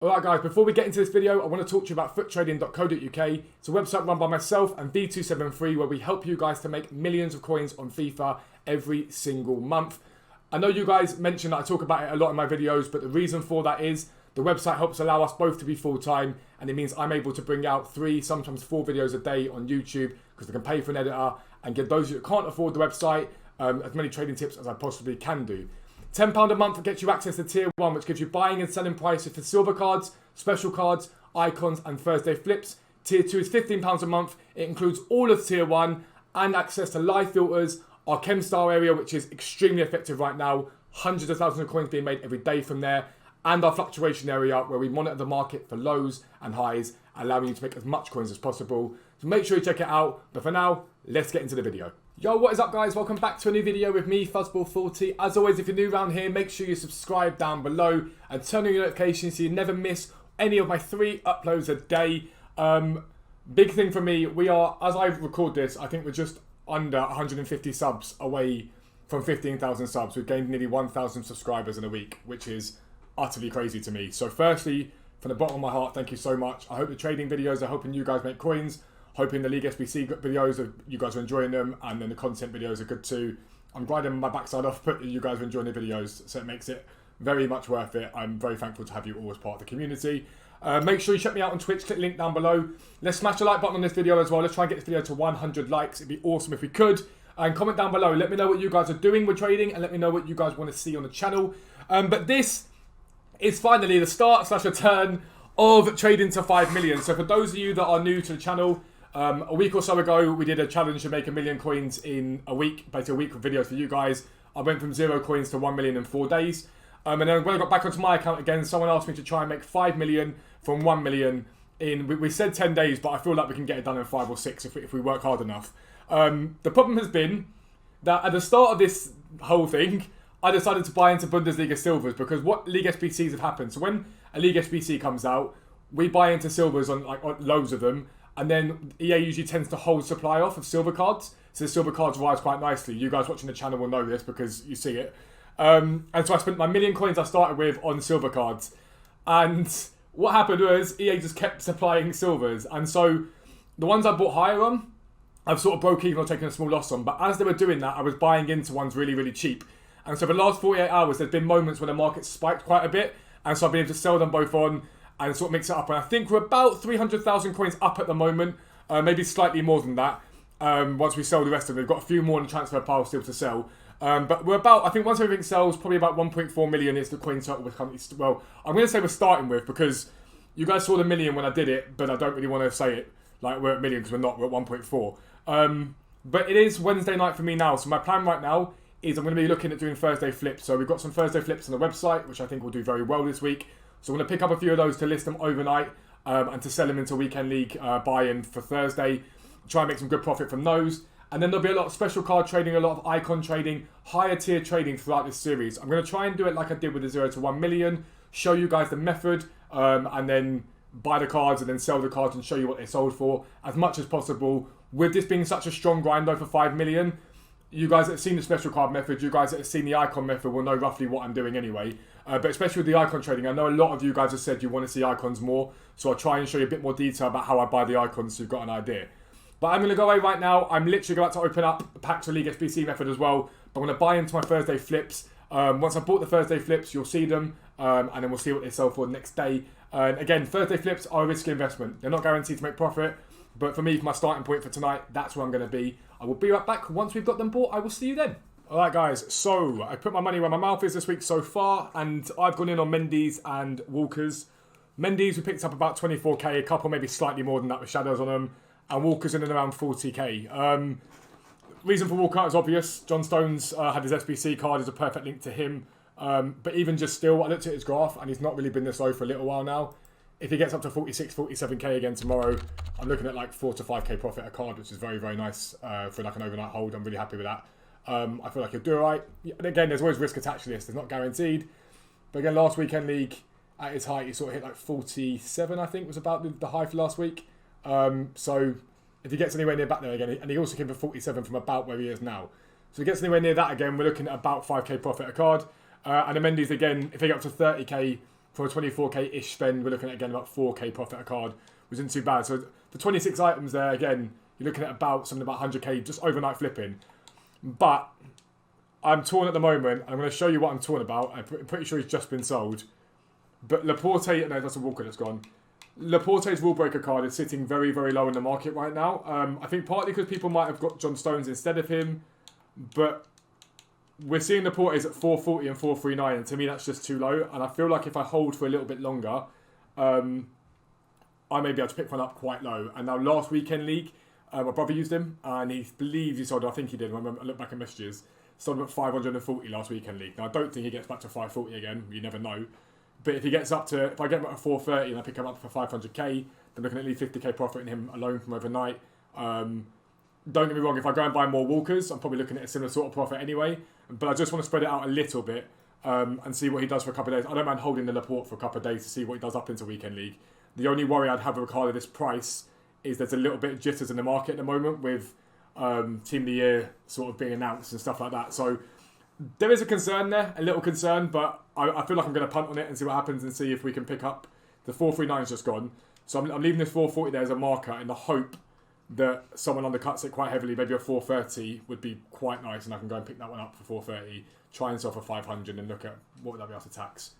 Alright guys, before we get into this video, I want to talk to you about FUTTRADING.co.uk. It's a website run by myself and V273 where we help you guys to make millions of coins on FIFA every single month. I know you guys mentioned that I talk about it a lot in my videos, but the reason for that is the website helps allow us both to be full-time, and it means I'm able to bring out 3, sometimes 4 videos a day on YouTube because I can pay for an editor and give those who can't afford the website as many trading tips as I possibly can do. £10 a month gets you access to Tier 1, which gives you buying and selling prices for silver cards, special cards, icons and Thursday flips. Tier 2 is £15 a month. It includes all of Tier 1 and access to live filters, our CHEM style area, which is extremely effective right now. Hundreds of thousands of coins being made every day from there. And our fluctuation area, where we monitor the market for lows and highs, allowing you to make as much coins as possible. So make sure you check it out. But for now, let's get into the video. Yo, what is up guys? Welcome back to a new video with me, Fuzzball40. As always, if you're new around here, make sure you subscribe down below and turn on your notifications so you never miss any of my 3 uploads a day. Big thing for me, we are, as I record this, I think we're just under 150 subs away from 15,000 subs. We've gained nearly 1,000 subscribers in a week, which is utterly crazy to me. So firstly, from the bottom of my heart, thank you so much. I hope the trading videos are helping you guys make coins. Hoping the League SBC videos, you guys are enjoying them, and then the content videos are good too. I'm grinding my backside off, but you guys are enjoying the videos, so it makes it very much worth it. I'm very thankful to have you all as part of the community. Make sure you check me out on Twitch, click the link down below. Let's smash the like button on this video as well. Let's try and get this video to 100 likes. It'd be awesome if we could. And comment down below. Let me know what you guys are doing with trading, and let me know what you guys want to see on the channel. But this is finally the start/return of trading to 5 million. So for those of you that are new to the channel, a week or so ago, we did a challenge to make 1 million coins in a week, basically a week of videos for you guys. I went from 0 coins to 1 million in 4 days. And then when I got back onto my account again, someone asked me to try and make 5 million from 1 million in, we said 10 days, but I feel like we can get it done in 5 or 6 if we work hard enough. The problem has been that at the start of this whole thing, I decided to buy into Bundesliga silvers because what League SBCs have happened. So when a League SBC comes out, we buy into silvers on loads of them. And then EA usually tends to hold supply off of silver cards. So the silver cards rise quite nicely. You guys watching the channel will know this because you see it. And so I spent my 1 million coins I started with on silver cards. And what happened was EA just kept supplying silvers. And so the ones I bought higher on, I've sort of broke even or taken a small loss on. But as they were doing that, I was buying into ones really, really cheap. And so for the last 48 hours, there's been moments where the market spiked quite a bit. And so I've been able to sell them both on and sort of mix it up. And I think we're about 300,000 coins up at the moment, maybe slightly more than that. Once we sell the rest of them, we've got a few more in the transfer pile still to sell. But we're about, I think once everything sells, probably about 1.4 million is the coin total we're currently, well, I'm going to say we're starting with because you guys saw the million when I did it, but I don't really want to say it like we're at million because we're not, we're at 1.4. But it is Wednesday night for me now. So my plan right now is I'm going to be looking at doing Thursday flips. So we've got some Thursday flips on the website, which I think will do very well this week. So I'm going to pick up a few of those to list them overnight and to sell them into Weekend League buy-in for Thursday. Try and make some good profit from those. And then there'll be a lot of special card trading, a lot of icon trading, higher tier trading throughout this series. I'm going to try and do it like I did with the 0 to 1 million, show you guys the method, and then buy the cards and then sell the cards and show you what they sold for as much as possible. With this being such a strong grind though for 5 million, you guys that have seen the special card method, you guys that have seen the icon method will know roughly what I'm doing anyway. But especially with the icon trading, I know a lot of you guys have said you want to see icons more. So I'll try and show you a bit more detail about how I buy the icons so you've got an idea. But I'm going to go away right now. I'm literally about to open up packs of League SBC method as well. But I'm going to buy into my Thursday flips. Once I've bought the Thursday flips, you'll see them. And then we'll see what they sell for the next day. Again, Thursday flips are a risky investment. They're not guaranteed to make profit. But for me, for my starting point for tonight, that's where I'm going to be. I will be right back. Once we've got them bought, I will see you then. Alright guys, so I put my money where my mouth is this week so far, and I've gone in on Mendy's and Walker's. Mendy's we picked up about 24k, a couple maybe slightly more than that with shadows on them, and Walker's in and around 40k. Reason for Walker is obvious. John Stones had his SBC card as a perfect link to him, but even just still, I looked at his graph and he's not really been this low for a little while now. If he gets up to 46, 47k again tomorrow, I'm looking at like 4 to 5k profit a card, which is very, very nice for like an overnight hold. I'm really happy with that. I feel like he'll do alright. And again, there's always risk attached to this. It's not guaranteed. But again, last Weekend League, at his height, he sort of hit like 47, I think, was about the high for last week. So if he gets anywhere near back there again, and he also came for 47 from about where he is now. So if he gets anywhere near that again, we're looking at about 5k profit a card. And the Mendy's again, if he get up to 30k for a 24k-ish spend, we're looking at, again, about 4k profit a card, which isn't too bad. So for 26 items there, again, you're looking at something about 100k just overnight flipping. But I'm torn at the moment. I'm going to show you what I'm torn about. I'm pretty sure he's just been sold. But Laporte, no, that's a Walker that's gone. Laporte's rule breaker card is sitting very, very low in the market right now. I think partly because people might have got John Stones instead of him. But we're seeing Laporte's at 440 and 439. And to me, that's just too low. And I feel like if I hold for a little bit longer, I may be able to pick one up quite low. And now last weekend league, my brother used him. And he believes he sold, I think he did. I look back at messages. Sold him at 540 last weekend league. Now, I don't think he gets back to 540 again. You never know. But if he gets up to, if I get him at 430 and I pick him up for 500k, then looking at least 50k profit in him alone from overnight. Don't get me wrong, if I go and buy more Walkers, I'm probably looking at a similar sort of profit anyway. But I just want to spread it out a little bit and see what he does for a couple of days. I don't mind holding the Laporte for a couple of days to see what he does up into weekend league. The only worry I'd have with a card of this price is there's a little bit of jitters in the market at the moment with Team of the Year sort of being announced and stuff like that. So there is a concern there, a little concern, but I feel like I'm going to punt on it and see what happens and see if we can pick up. The 439's just gone. So I'm leaving this 440 there as a marker in the hope that someone undercuts it quite heavily. Maybe a 430 would be quite nice and I can go and pick that one up for 430, try and sell for 500 and look at what would that be after tax.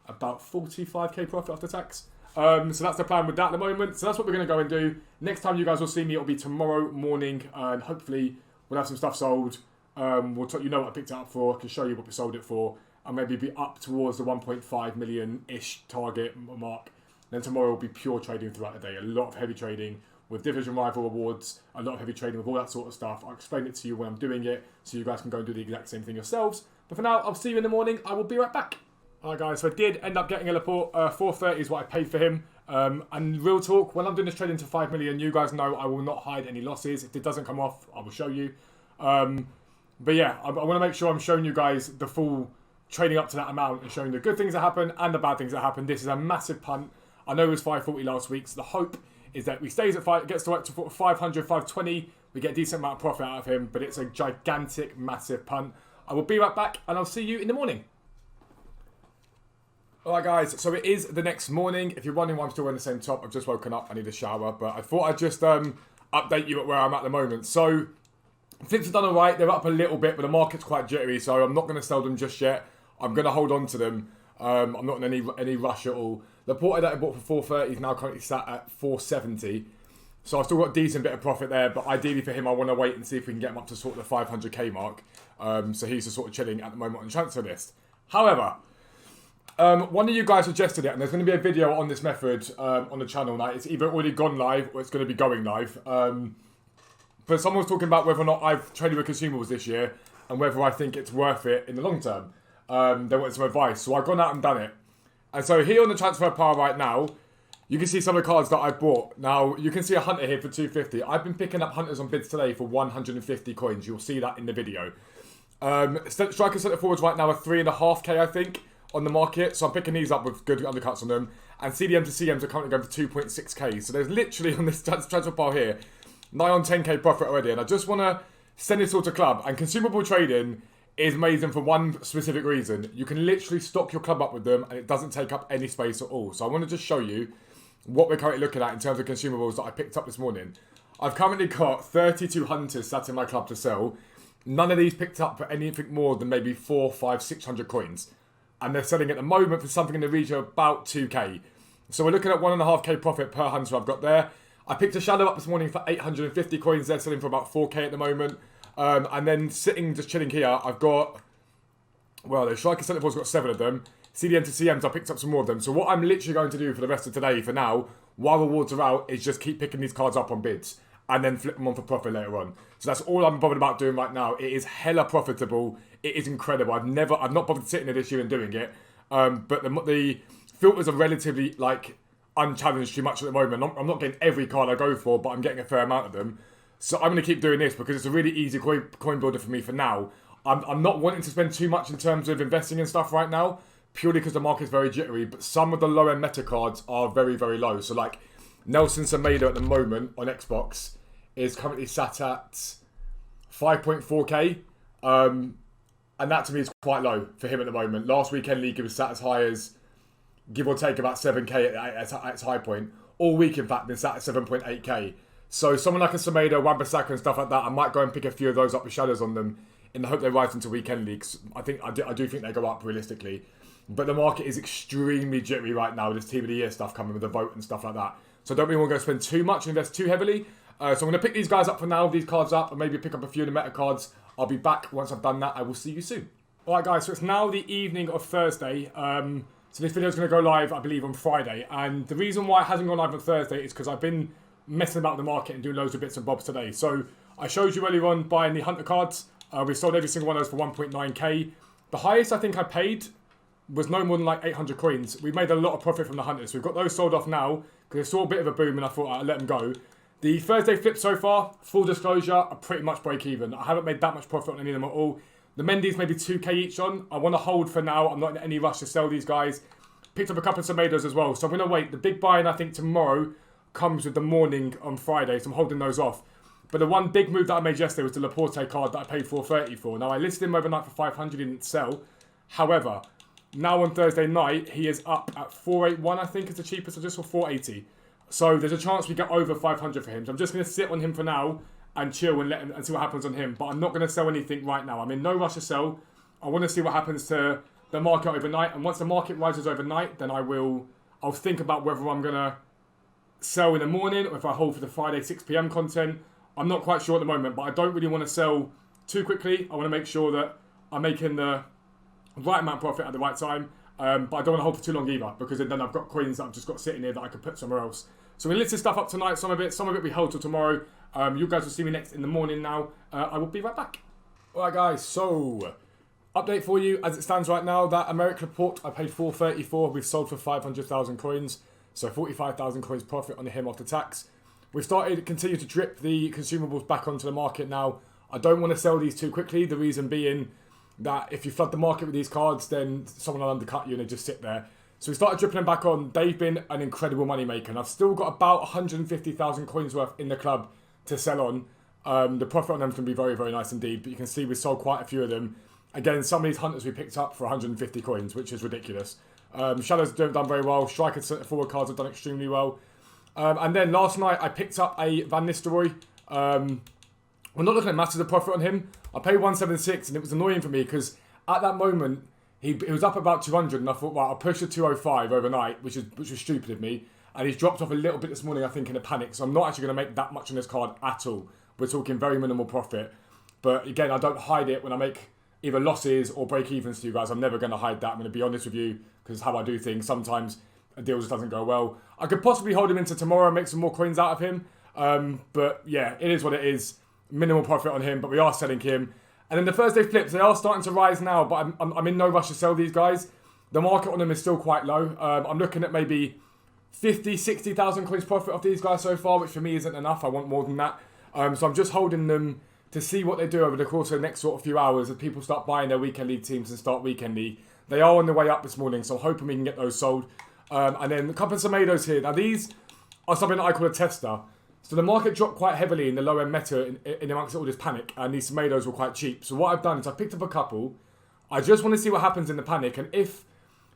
About 45k profit after tax. So that's the plan with that at the moment. So that's what we're going to go and do. Next time you guys will see me, it'll be tomorrow morning and hopefully we'll have some stuff sold. You know what I picked it up for, I can show you what we sold it for, and maybe be up towards the 1.5 million-ish target mark. Then tomorrow will be pure trading throughout the day. A lot of heavy trading with Division Rival awards, a lot of heavy trading with all that sort of stuff. I'll explain it to you when I'm doing it, so you guys can go and do the exact same thing yourselves. But for now, I'll see you in the morning. I will be right back. Alright guys, so I did end up getting a Laporte. 430 is what I paid for him. And real talk, when I'm doing this trading to 5 million, you guys know I will not hide any losses. If it doesn't come off, I will show you. But yeah, I want to make sure I'm showing you guys the full trading up to that amount and showing the good things that happen and the bad things that happen. This is a massive punt. I know it was 540 last week, so the hope is that we stays at 5, gets to 500, 520, we get a decent amount of profit out of him, but it's a gigantic, massive punt. I will be right back and I'll see you in the morning. Alright guys, so it is the next morning. If you're wondering why I'm still wearing the same top, I've just woken up, I need a shower, but I thought I'd just update you at where I'm at the moment. So Flips have done alright, they're up a little bit, but the market's quite jittery, so I'm not going to sell them just yet. I'm going to hold on to them. I'm not in any rush at all. The Laporte that I bought for 430 is now currently sat at 470. So I've still got a decent bit of profit there, but ideally for him, I want to wait and see if we can get him up to sort of the 500k mark. So he's just sort of chilling at the moment on the transfer list. However, one of you guys suggested it, and there's going to be a video on this method on the channel now. It's either already gone live or it's going to be going live. But someone was talking about whether or not I've traded with consumables this year and whether I think it's worth it in the long term. They wanted some advice, so I've gone out and done it. And so here on the transfer pile right now, you can see some of the cards that I bought. Now, you can see a Hunter here for 250. I've been picking up Hunters on bids today for 150 coins. You'll see that in the video. Striker centre forwards right now are 3.5k, I think, on the market. So I'm picking these up with good undercuts on them. And CDM to CMs are currently going for 2.6k. So there's literally on this transfer pile here, nigh on 10k profit already. And I just want to send this all to club. And consumable trading is amazing for one specific reason. You can literally stock your club up with them and it doesn't take up any space at all. So I want to just show you what we're currently looking at in terms of consumables that I picked up this morning. I've currently got 32 Hunters sat in my club to sell. None of these picked up for anything more than maybe 400, 500, 600 coins. And they're selling at the moment for something in the region of about 2k. So we're looking at 1.5k profit per Hunter I've got there. I picked a Shadow up this morning for 850 coins. They're selling for about 4k at the moment. And then sitting, just chilling here, I've got, well, the Striker Centre Forward's got 7 of them. CDM to CMs, I picked up some more of them. So what I'm literally going to do for the rest of today, for now, while rewards are out, is just keep picking these cards up on bids. And then flip them on for profit later on. So that's all I'm bothered about doing right now. It is hella profitable. It is incredible. I've not bothered sitting there this year and doing it. But the filters are relatively, unchallenged too much at the moment. I'm not getting every card I go for, but I'm getting a fair amount of them. So I'm going to keep doing this because it's a really easy coin builder for me for now. I'm not wanting to spend too much in terms of investing in stuff right now, purely because the market's very jittery, but some of the low-end meta cards are very, very low. So like Nelson Semedo at the moment on Xbox is currently sat at 5.4k. And that to me is quite low for him at the moment. Last weekend league, he was sat as high as give or take about 7k at its high point. All week, in fact, been sat at 7.8k. So someone like a Semedo, Wan-Bissaka and stuff like that, I might go and pick a few of those up with shadows on them in the hope they rise into weekend leagues. I do think they go up realistically. But the market is extremely jittery right now with this Team of the Year stuff coming with the vote and stuff like that. So I don't really want to go spend too much and invest too heavily. So I'm going to pick these guys up for now, these cards up, and maybe pick up a few of the meta cards. I'll be back once I've done that. I will see you soon. Alright guys, so it's now the evening of Thursday. So this video is going to go live, I believe, on Friday. And the reason why it hasn't gone live on Thursday is because I've been messing about the market and doing loads of bits and bobs today. So I showed you earlier on buying the Hunter cards. We sold every single one of those for 1.9k. The highest I think I paid was no more than like 800 coins. We made a lot of profit from the Hunters. We've got those sold off now because I saw a bit of a boom and I thought I'd let them go. The Thursday flips so far, full disclosure, are pretty much break even. I haven't made that much profit on any of them at all. The Mendy's maybe 2k each on. I want to hold for now. I'm not in any rush to sell these guys. Picked up a couple of Semedos as well. So I'm going to wait. The big buy-in I think tomorrow comes with the morning on Friday. So I'm holding those off. But the one big move that I made yesterday was the Laporte card that I paid 430 for. Now I listed him overnight for 500, didn't sell. However, now on Thursday night, he is up at 481, I think is the cheapest, I just saw 480. So there's a chance we get over 500 for him. So I'm just going to sit on him for now and chill and let him and see what happens on him. But I'm not going to sell anything right now. I'm in no rush to sell. I want to see what happens to the market overnight. And once the market rises overnight, then I'll think about whether I'm going to sell in the morning or if I hold for the Friday 6 p.m. content. I'm not quite sure at the moment, but I don't really want to sell too quickly. I want to make sure that I'm making the right amount of profit at the right time. But I don't want to hold for too long either, because then I've got coins that I've just got sitting here that I could put somewhere else. So we lit this stuff up tonight, some of it we hold till tomorrow. You guys will see me next in the morning now. I will be right back. Alright guys, so update for you as it stands right now. That American report I paid 434, we've sold for 500,000 coins. So 45,000 coins profit on him after tax. We've started to continue to drip the consumables back onto the market now. I don't want to sell these too quickly. The reason being that if you flood the market with these cards, then someone will undercut you and they just sit there. So we started dripping them back on. They've been an incredible money maker. And I've still got about 150,000 coins worth in the club to sell on. The profit on them can be very, very nice indeed. But you can see we sold quite a few of them. Again, some of these Hunters we picked up for 150 coins, which is ridiculous. Shadows have done very well. Striker forward cards have done extremely well. And then last night I picked up a Van Nistelrooy. We're not looking at masses of profit on him. I paid 176 and it was annoying for me because at that moment he was up about 200 and I thought, well, I'll push to 205 overnight, which was stupid of me. And he's dropped off a little bit this morning, I think, in a panic. So I'm not actually going to make that much on this card at all. We're talking very minimal profit. But again, I don't hide it when I make either losses or break evens to you guys. I'm never going to hide that. I'm going to be honest with you because it's how I do things. Sometimes a deal just doesn't go well. I could possibly hold him into tomorrow and make some more coins out of him. But yeah, it is what it is. Minimal profit on him, but we are selling him. And then the Thursday flips, they are starting to rise now, but I'm in no rush to sell these guys. The market on them is still quite low. I'm looking at maybe 50, 60,000 coins profit off these guys so far, which for me isn't enough. I want more than that. So I'm just holding them to see what they do over the course of the next sort of few hours as people start buying their weekend league teams and start weekend league. They are on the way up this morning, so I'm hoping we can get those sold. And then a couple of Semedos here. Now these are something that I call a tester. So the market dropped quite heavily in the low end meta in amongst all this panic, and these Semedos were quite cheap. So what I've done is I picked up a couple. I just want to see what happens in the panic, and if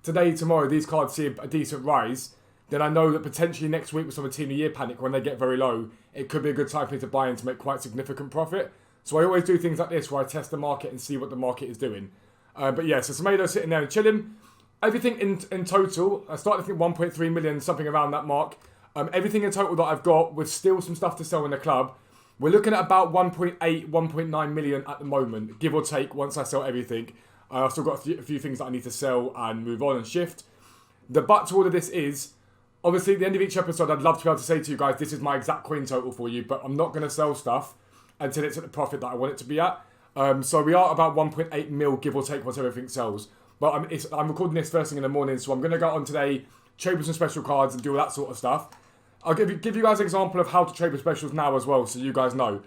today, tomorrow, these cards see a decent rise, then I know that potentially next week with some of the Team of the Year panic, when they get very low, it could be a good time for me to buy in to make quite significant profit. So I always do things like this where I test the market and see what the market is doing. But yeah, so Semedo sitting there and chilling. Everything in total, I started to think 1.3 million, something around that mark. Everything in total that I've got with still some stuff to sell in the club, we're looking at about 1.8, 1.9 million at the moment, give or take, once I sell everything. I've still got a few things that I need to sell and move on and shift. The but to all of this is, obviously at the end of each episode, I'd love to be able to say to you guys, this is my exact coin total for you, but I'm not going to sell stuff until it's at the profit that I want it to be at. So we are about 1.8 mil, give or take, once everything sells. But I'm recording this first thing in the morning, so I'm going to go on today, trade with some special cards and do all that sort of stuff. I'll give you guys an example of how to trade with specials now as well, so you guys know.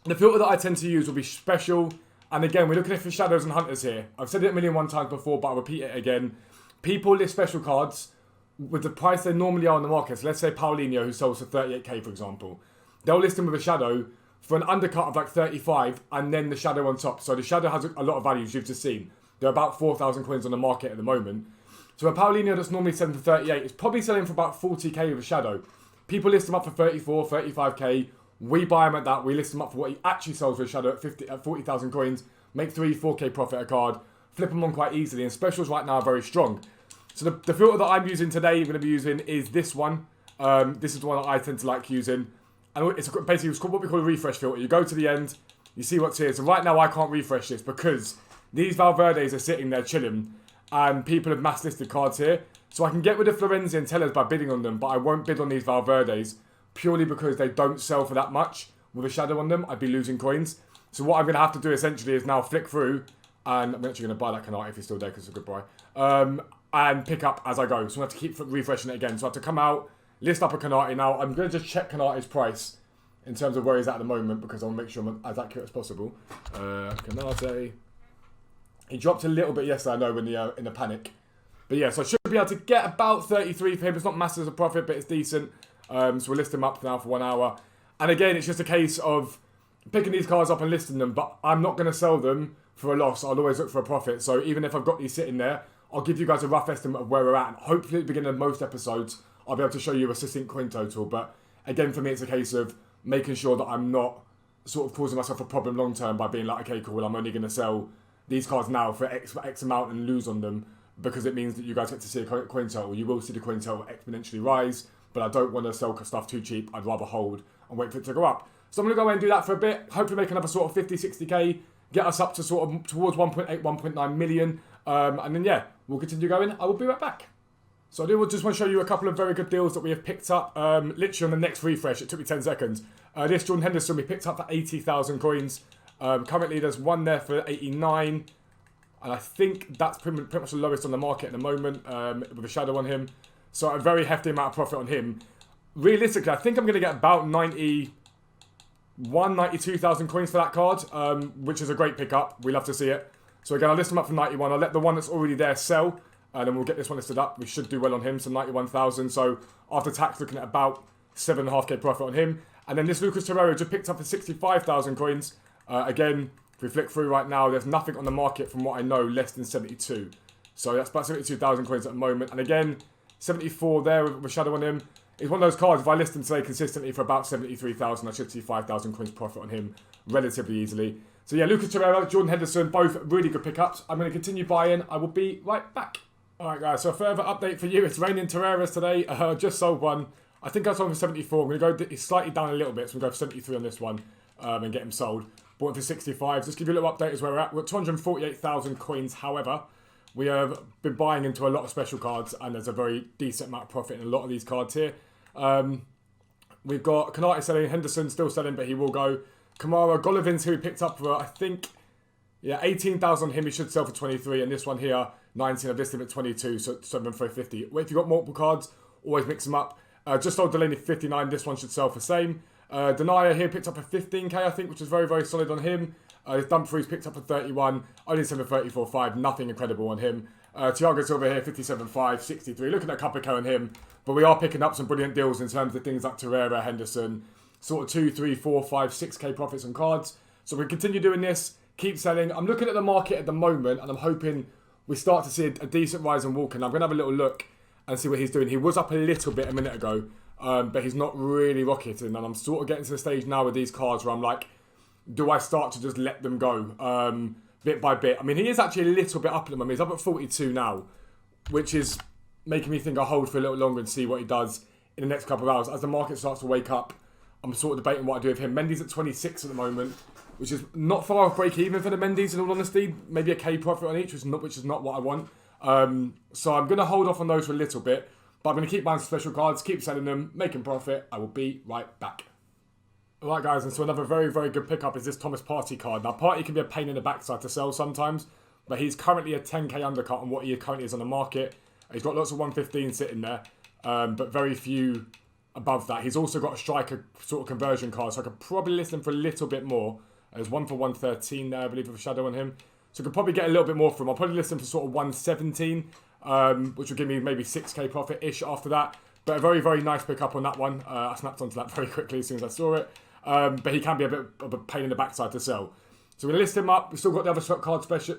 The filter that I tend to use will be special. And again, we're looking at for shadows and hunters here. I've said it a million times before, but I'll repeat it again. People list special cards with the price they normally are on the market. So let's say Paulinho, who sells for 38k, for example. They'll list him with a shadow for an undercut of like 35, and then the shadow on top. So the shadow has a lot of value, as you've just seen. There are about 4,000 coins on the market at the moment. So a Paulinho that's normally selling for 38 is probably selling for about 40k with a shadow. People list him up for 34, 35k. We buy him at that. We list him up for what he actually sells for a shadow at 40,000 coins. Make 3, 4k profit a card. Flip them on quite easily. And specials right now are very strong. So the filter that I'm using today, I'm going to be using is this one. This is the one that I tend to like using. And it's basically what we call a refresh filter. You go to the end, you see what's here. So right now I can't refresh this because these Valverdes are sitting there chilling. And people have mass listed cards here. So I can get rid of Florenzi and Tellers by bidding on them. But I won't bid on these Valverdes purely because they don't sell for that much. With a shadow on them, I'd be losing coins. So what I'm going to have to do essentially is now flick through. And I'm actually going to buy that Canate if he's still there because it's a good buy. And pick up as I go. So I have to keep refreshing it again. So I have to come out, list up a Canate. Now I'm going to just check Canate's price in terms of where he's at the moment because I want to make sure I'm as accurate as possible. Canate. He dropped a little bit yesterday, I know, in the panic. But yeah, so I should be able to get about 33 for him. It's not massive as a profit, but it's decent. So we'll list him up now for 1 hour. And again, it's just a case of picking these cards up and listing them. But I'm not going to sell them for a loss. I'll always look for a profit. So even if I've got these sitting there, I'll give you guys a rough estimate of where we're at. And hopefully at the beginning of most episodes, I'll be able to show you a succinct coin total. But again, for me, it's a case of making sure that I'm not sort of causing myself a problem long term by being like, okay, cool, well, I'm only going to sell these cards now for X amount and lose on them because it means that you guys get to see a coin total. You will see the coin total exponentially rise, but I don't want to sell stuff too cheap. I'd rather hold and wait for it to go up. So I'm going to go away and do that for a bit. Hopefully make another sort of 50, 60k, get us up to sort of towards 1.8, 1.9 million. And then, yeah, we'll continue going. I will be right back. So I do just want to show you a couple of very good deals that we have picked up. Literally on the next refresh, it took me 10 seconds. This Jordan Henderson we picked up for 80,000 coins. Currently there's one there for 89. And I think that's pretty much the lowest on the market at the moment with a shadow on him. So a very hefty amount of profit on him. Realistically, I think I'm going to get about 92,000 coins for that card, which is a great pickup. We love to see it. So again, I'll list him up for 91. I'll let the one that's already there sell. And then we'll get this one listed up. We should do well on him, so 91,000. So after tax, looking at about 7.5k profit on him. And then this Lucas Torreira just picked up for 65,000 coins. Again, if we flick through right now, there's nothing on the market from what I know less than 72. So that's about 72,000 coins at the moment. And again, 74 there with a shadow on him. It's one of those cards, if I list him today consistently for about 73,000, I should see 5,000 coins profit on him relatively easily. So yeah, Lucas Torreira, Jordan Henderson, both really good pickups. I'm going to continue buying. I will be right back. Alright guys, so a further update for you. It's raining Torreiras today. Just sold one. I think I sold him for 74. I'm going to go slightly down a little bit, so I'm going to go for 73 on this one and get him sold. Bought him for 65. Just give you a little update as where we're at. We're at 248,000 coins. However, we have been buying into a lot of special cards and there's a very decent amount of profit in a lot of these cards here. We've got Canate selling, Henderson still selling, but he will go. Kamara, Golovins, who we picked up for, I think, yeah, 18,000 on him. He should sell for 23. And this one here, 19. I've listed him at 22, so 7 for 50. If you've got multiple cards, always mix them up. Just sold Delaney for 59. This one should sell for same. Denier here picked up for 15k, I think, which is very, very solid on him. His Dumfries picked up for 31. Only 7 for 34.5. Nothing incredible on him. Thiago Silva here, 57.5, 63. Looking at a couple of K on him. But we are picking up some brilliant deals in terms of things like Torreira, Henderson. Sort of 2, 3, 4, 5, 6k profits on cards. So we continue doing this. Keep selling. I'm looking at the market at the moment and I'm hoping we start to see a decent rise in Walker. I'm going to have a little look and see what he's doing. He was up a little bit a minute ago, but he's not really rocketing. And I'm sort of getting to the stage now with these cards where I'm like, do I start to just let them go bit by bit? I mean, he is actually a little bit up at the moment. He's up at 42 now, which is making me think I'll hold for a little longer and see what he does in the next couple of hours. As the market starts to wake up, I'm sort of debating what I do with him. Mendy's at 26 at the moment, which is not far off break even for the Mendy's in all honesty. Maybe a K profit on each, which is not what I want. So I'm going to hold off on those for a little bit. But I'm going to keep buying some special cards, keep selling them, making profit. I will be right back. Alright guys, and so another very, very good pickup is this Thomas Partey card. Now Partey can be a pain in the backside to sell sometimes, but he's currently a 10k undercut on what he currently is on the market. He's got lots of 115 sitting there, but very few above that. He's also got a striker sort of conversion card, so I could probably list him for a little bit more. There's one for 113 there, I believe, with a shadow on him. So I could probably get a little bit more from him. I'll probably list him for sort of 117, which will give me maybe 6k profit-ish after that. But a very, very nice pickup on that one. I snapped onto that very quickly as soon as I saw it. But he can be a bit of a pain in the backside to sell. So we're going to list him up. We've still got the other card special...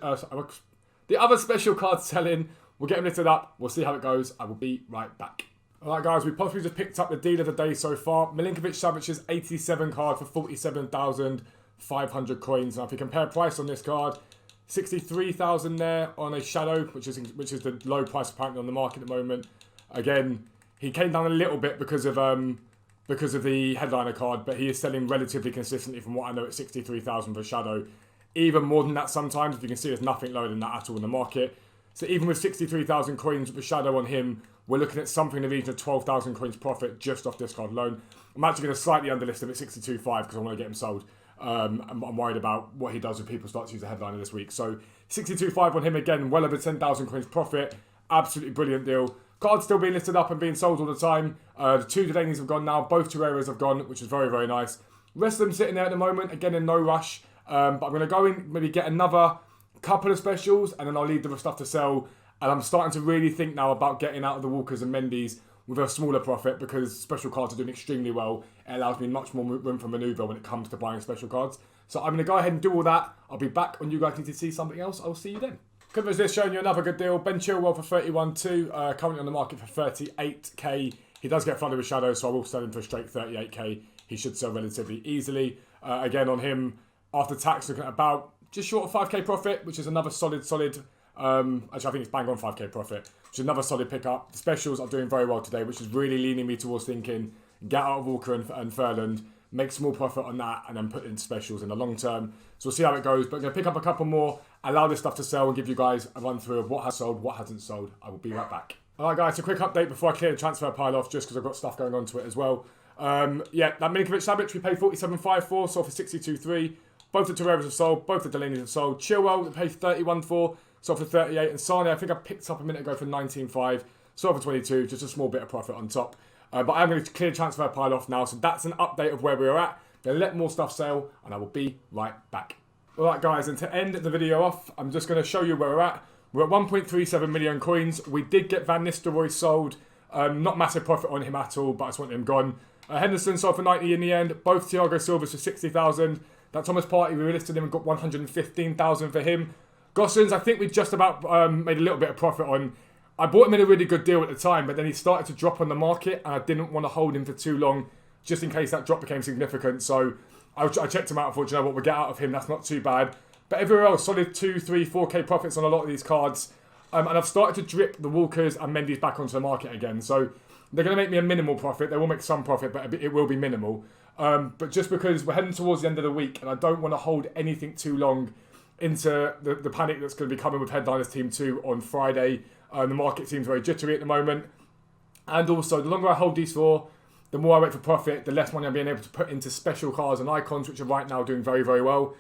the other special card selling. We'll get him listed up. We'll see how it goes. I will be right back. All right, guys, we possibly just picked up the deal of the day so far. Milinkovic-Savic's 87 card for 47,500 coins. Now, if you compare price on this card, 63,000 there on a shadow, which is the low price apparently on the market at the moment. Again, he came down a little bit because of the headliner card, but he is selling relatively consistently from what I know at 63,000 for shadow. Even more than that sometimes. If you can see, there's nothing lower than that at all in the market. So even with 63,000 coins with the shadow on him, we're looking at something in the region of 12,000 coins profit just off this card alone. I'm actually going to slightly underlist him at 62.5 because I want to get him sold. I'm worried about what he does if people start to use the headliner this week. So 62.5 on him again, well over 10,000 coins profit. Absolutely brilliant deal. Cards still being listed up and being sold all the time. The two Delaney's have gone now. Both two areas have gone, which is very, very nice. Rest of them sitting there at the moment, again in no rush. But I'm going to go in, maybe get another couple of specials, and then I'll leave the stuff to sell. And I'm starting to really think now about getting out of the Walkers and Mendy's with a smaller profit because special cards are doing extremely well. It allows me much more room for manoeuvre when it comes to buying special cards. So I'm going to go ahead and do all that. I'll be back when you guys need to see something else. I'll see you then. Covers this showing you another good deal. Ben Chilwell for 31.2, currently on the market for 38k. He does get flooded with shadows, so I will sell him for a straight 38k. He should sell relatively easily. Again, on him, after tax, looking at about just short of 5k profit, which is another solid, actually I think it's bang on 5k profit, which is another solid pickup. The specials are doing very well today, which is really leaning me towards thinking, get out of Walker and Furland, make small profit on that, and then put in specials in the long term. So we'll see how it goes, but I'm going to pick up a couple more, allow this stuff to sell, and give you guys a run through of what has sold, what hasn't sold. I will be right back. Alright guys, a quick update before I clear the transfer pile off, just because I've got stuff going on to it as well. Yeah, that Milinkovic-Savic we paid 47.5 for, sold for 62.3. Both the Torreiras have sold, both the Delaney's have sold. Chilwell, we paid 31 for, sold for 38. And Sane, I think I picked up a minute ago for 19.5, sold for 22, just a small bit of profit on top. But I'm going to clear the transfer pile off now, so that's an update of where we are at. Then let more stuff sell, and I will be right back. Alright guys, and to end the video off, I'm just going to show you where we're at. We're at 1.37 million coins. We did get Van Nistelrooy sold. Not massive profit on him at all, but I just want him gone. Henderson sold for 90 in the end. Both Thiago Silvas for 60,000. That Thomas Partey, we listed him and got 115,000 for him. Gossens, I think we just about made a little bit of profit on. I bought him in a really good deal at the time, but then he started to drop on the market, and I didn't want to hold him for too long, just in case that drop became significant. So I checked him out and thought, you know what, we'll get out of him. That's not too bad. But everywhere else, solid 2, 3, 4k profits on a lot of these cards. And I've started to drip the Walkers and Mendy's back onto the market again. So they're going to make me a minimal profit. They will make some profit, but it will be minimal. But just because we're heading towards the end of the week and I don't want to hold anything too long into the panic that's going to be coming with Headliners Team 2 on Friday. The market seems very jittery at the moment. And also, the longer I hold these for, the more I wait for profit, the less money I'm being able to put into special cards and icons, which are right now doing very, very well.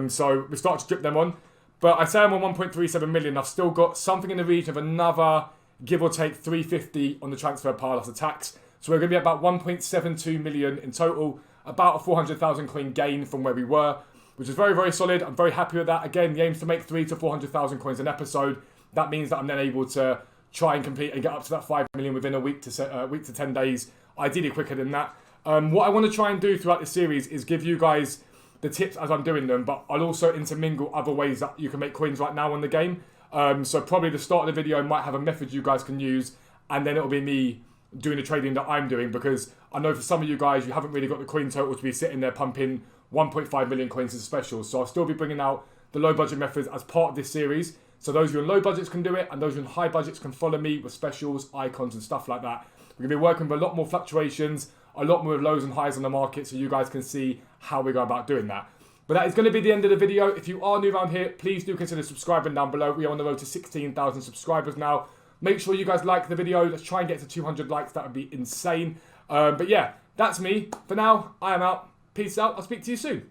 So we start to drip them on. But I say I'm on 1.37 million. I've still got something in the region of another, give or take, 350 on the transfer pile after tax. So we're going to be at about 1.72 million in total. About a 400,000 coin gain from where we were, which is very, very solid. I'm very happy with that. Again, the aim is to make 300,000 to 400,000 coins an episode. That means that I'm then able to try and compete and get up to that 5 million within a week to 10 days. Ideally quicker than that. What I want to try and do throughout this series is give you guys the tips as I'm doing them, but I'll also intermingle other ways that you can make coins right now on the game. So probably the start of the video might have a method you guys can use, and then it'll be me doing the trading that I'm doing, because I know for some of you guys, you haven't really got the coin total to be sitting there pumping 1.5 million coins as specials. So I'll still be bringing out the low budget methods as part of this series. So those of you on low budgets can do it, and those of you on high budgets can follow me with specials, icons and stuff like that. We're going to be working with a lot more fluctuations, a lot more lows and highs on the market, so you guys can see how we go about doing that. But that is going to be the end of the video. If you are new around here, please do consider subscribing down below. We are on the road to 16,000 subscribers now. Make sure you guys like the video. Let's try and get to 200 likes. That would be insane. But yeah, that's me. For now, I am out. Peace out. I'll speak to you soon.